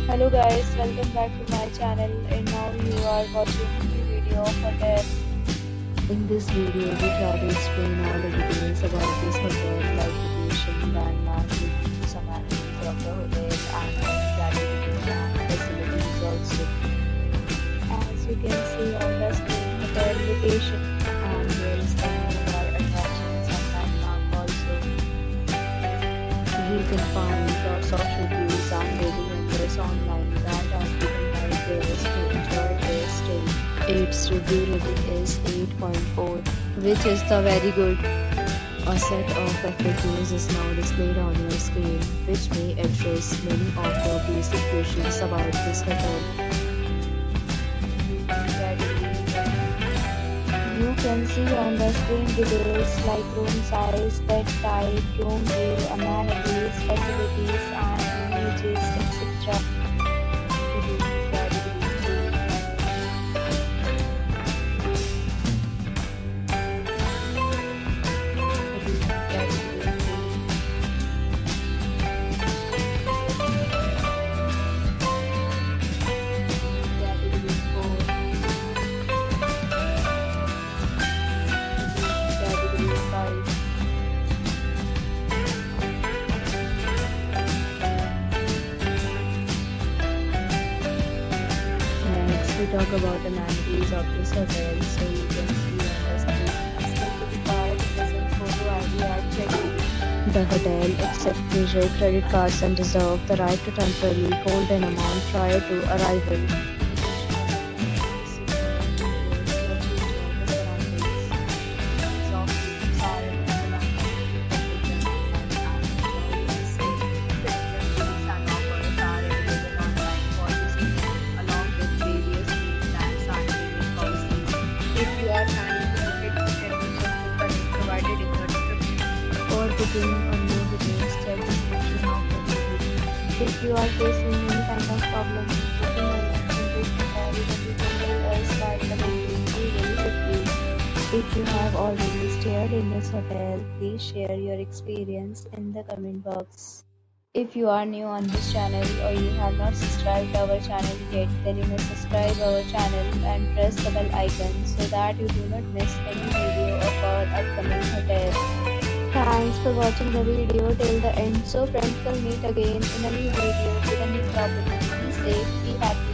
Hello guys, welcome back to my channel and now you are watching a new video of hotel. In this video, we try to explain all the details about this hotel, like location, landmark, reviews, amenities of the hotel, and categories and facilities also. As you can see on the screen, hotel location. And here is the nearby attractions and landmark also. You can find lots of reviews and rating numbers online that are given by guests who enjoy their stay. Its review rating is 8.4, which is the very good. A set of FAQs is now displayed on your screen, which may address many of your basic questions about this hotel. You can see on the screen details like room size, bed type, room view, amenities, facilities and images, etc. We talk about amenities of this hotel, so you can see on the screen. Security card present photo ID at check-in. The hotel accepts major credit cards and reserve the right to temporarily hold an amount prior to arrival. For booking or new bookings, check the description of the video. If you are facing any kind of problem with booking or renting this hotel, then you can tell us by commenting very quickly. If you have already stayed in this hotel, please share your experience in the comment box. If you are new on this channel or you have not subscribed our channel yet, then you must subscribe our channel and press the bell icon so that you do not miss any video of our upcoming hotel. Thanks for watching the video till the end. So friends, will meet again in a new video with a new property. Be safe, be happy.